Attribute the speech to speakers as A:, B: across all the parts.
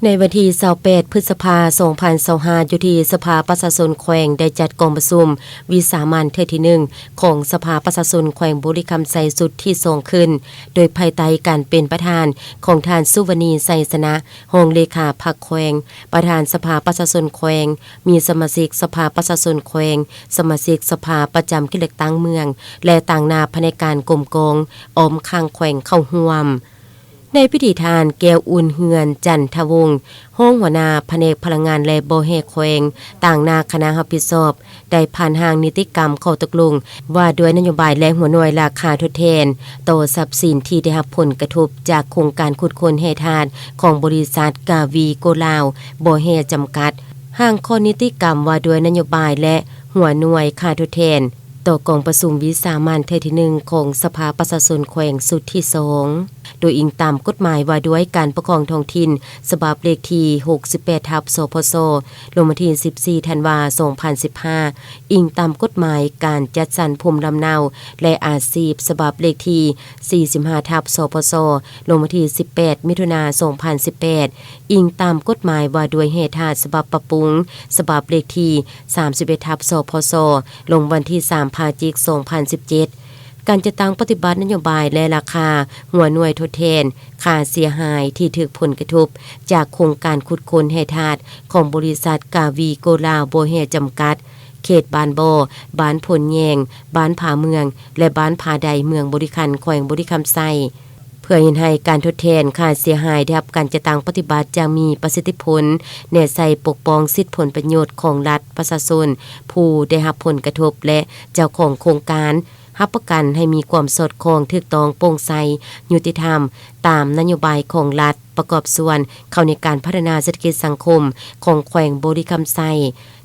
A: ในวันที่28พฤษภาคม2025อยู่ที่สภาประชาชนแขวงได้จัดกองประชุมวิสามัญเทื่อที่1ของสภาประชาชนแขวงบุรีคำไซสุดที่2ขึ้นโดยภายใต้การเป็นประธานของท่านสุวรรณีไซสนะรองเลขาพรรคแขวงประธานสภาประชาชนแขวงมีสมาชิกสภาประชาชนแขวงสมาชิกสภาประจำเขตเลือกตั้งเมืองและต่างหน้าแผนการกรมกองอ้อมข้างแขวงเข้าร่วมในพิธีทานแก้วอุ่นเฮือนจันทวงศ์ห้องหัวหน้าแผนกพลังงานและโบเฮแขวงต่างหน้าคณะรับผิดชอบได้ผ่านทางนิติกรรมข้อตกลงว่าด้วยนโยบายและหัวหน่วยราคาทดแทนต่อทรัพย์สินที่ได้รับผลกระทบจากโครงการขุดค้นแร่ธาตุของบริษัทกาวีโกลาวโบเฮจำกัดห้างข้อนิติกรรมว่าด้วยนโยบายและหัวหน่วยค่าทดแทนต่อกองประชุมวิสามัญเทื่อที่1ของสภาประชาชนแขวงสุดที่2โดยอิงตามกฎหมายว่าด้วยการปกครองท้องถิ่นฉบับเลขที่68/สพสลงวันที่14ธันวาคม2015อิงตามกฎหมายการจัดสรรภูมิลำเนาและอาชีพฉบับเลขที่45/สพสลงวันที่18มิถุนายน2018อิงตามกฎหมายว่าด้วยแร่ธาตุฉบับปรับปรุงฉบับเลขที่31/สพสลงวันที่3พฤศจิกายน2017การจะตั้งปฏิบัตินโยบายและราคาหัวหน่วยทดแทนค่าเสียหายที่ถูกผลกระทบจากโครงการขุดค้นแร่ธาตุของบริษัทกาวีโกลาวโบเฮจำกัดเขตบ้านบ่อบ้านพลแยงบ้านผาเมืองและบ้านผาใดเมืองบริคันแขวงบริคำไซเพื่อเห็นให้การทดแทนค่าเสียหายได้รับการจะตั้งปฏิบัติจะมีประสิทธิผลแน่ใส่ปกป้องสิทธิผลประโยชน์ของรัฐประชาชนผู้ได้รับผลกระทบและเจ้าของโครงการรับประกันให้มีความสอดคล้องถูกต้องโปร่งใสยุติธรรมตามนโยบายของรัฐประกอบส่วนเข้าในการพัฒนาเศรษฐกิจสังคมของแขวงบริคำไซ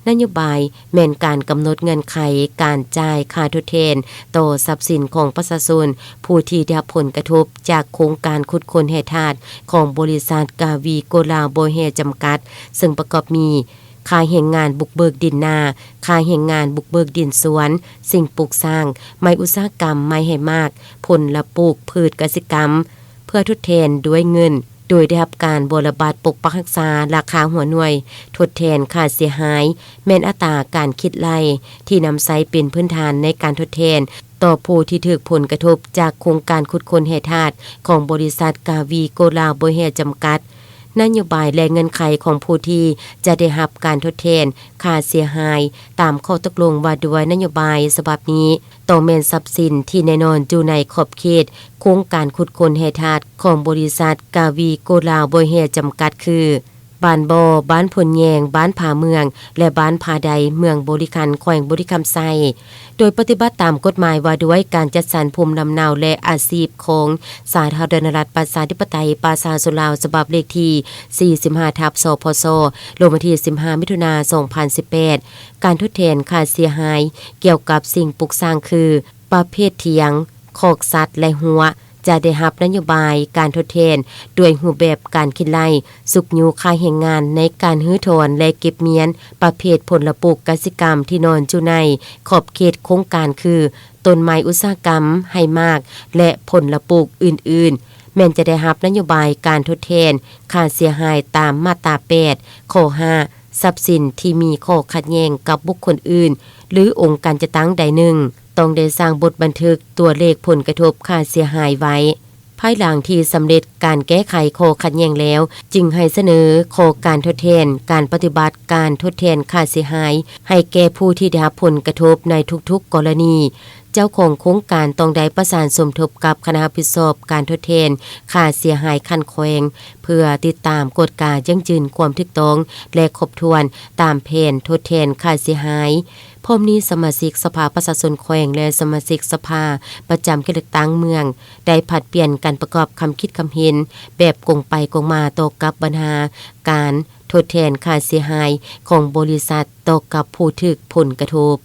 A: นโยบายแม่นการกำหนดเงื่อนไขการจ่ายค่าทดแทนต่อทรัพย์สินของประชาชนผู้ที่ได้รับผลกระทบจากโครงการขุดค้นแร่ธาตุของบริษัทกาวีโกลาวโบเฮจำกัดซึ่งประกอบมีค่าแรงงานบุกเบิกดินนาค่าแรงงานบุกเบิกดินสวนสิ่งปลูกสร้างไม้อุตสาหกรรมไม้ให้มากผลละปลูกพืชกสิกรรมเพื่อทดแทนด้วยเงินโดยได้รับการบรบาทปกปักรักษาราคาหัวหน่วยทดแทนค่าเสียหายแม่นอัตราการคิดไล่ที่นำใช้เป็นพื้นฐานในการทดแทนต่อผู้ที่ถูกผลกระทบจากโครงการขุดค้นแร่ธาตุของบริษัทกาวีโกลาวโบเฮจำกัดนโยบายและเงินไขของผู้ที่จะได้รับการทดแทนค่าเสียหายตามข้อตกลงว่าด้วยนโยบายฉบับนี้ต้องแม่นทรัพย์สินที่แน่นอนอยู่ในขอบเขตโครงการขุดค้นแร่ธาตุของบริษัทกาวีโกลาวโบเฮจำกัดคือบ้านบ่อบ้านพลแยงบ้านผาเมืองและบ้านผาใดเมืองบริคันแขวงบริคำไซโดยปฏิบัติตามกฎหมายว่าด้วยการจัดสรรภูมิลำเนาและอาชีพของสาธารณรัฐประชาธิปไตยประชาชนลาวฉบับเลขที่45/สพสลงวันที่15มิถุนายน2018การทดแทนค่าเสียหายเกี่ยวกับสิ่งปลูกสร้างคือประเภทเถียงคอกสัตว์และหัวจะได้รับนโยบายการทดแทนด้วยรูปแบบการคิดไล่สุกยูค่าแรงงานในการฮื้อถอนและเก็บเมียนประเภทผลปลูกกสิกรรมที่นอนอยู่ในขอบเขตโครงการคือต้นไม้อุตสาหกรรมให้มากและผลปลูกอื่นๆแม้นจะได้รับนโยบายการทดแทนค่าเสียหายตามมาตรา8ข้อ5ทรัพย์สินที่มีข้อขัดแย้งกับบุคคลอื่นหรือองค์การจัดตั้งใดหนึ่งต้องได้สร้างบทบันทึกตัวเลขผลกระทบค่าเสียหายไว้ภายหลังที่สำเร็จการแก้ไขข้อขัดแย้งแล้วจึงให้เสนอข้อการทดแทนการปฏิบัติการทดแทนค่าเสียหายให้แก่ผู้ที่ได้รับผลกระทบในทุกๆกรณีเจ้าของโครงการต้องได้ประสานสมทบกับคณะรับผิดชอบการทดแทนค่าเสียหายขั้นแขวงเพื่อติดตามกฎกายั่งยืนความถูกต้องและครบถ้วนตามแผนทดแทนค่าเสียหายพร้อมนี้สมาชิกสภาประชาชนแขวงและสมาชิกสภาประจำเขตเลือกตั้งเมืองได้ผลัดเปลี่ยนการประกอบคำคิดคำเห็นแบบกงไปกงมาต่อกับปัญหาการทดแทนค่าเสียหายของบริษัทต่อกับผู้ถูกผลกระทบ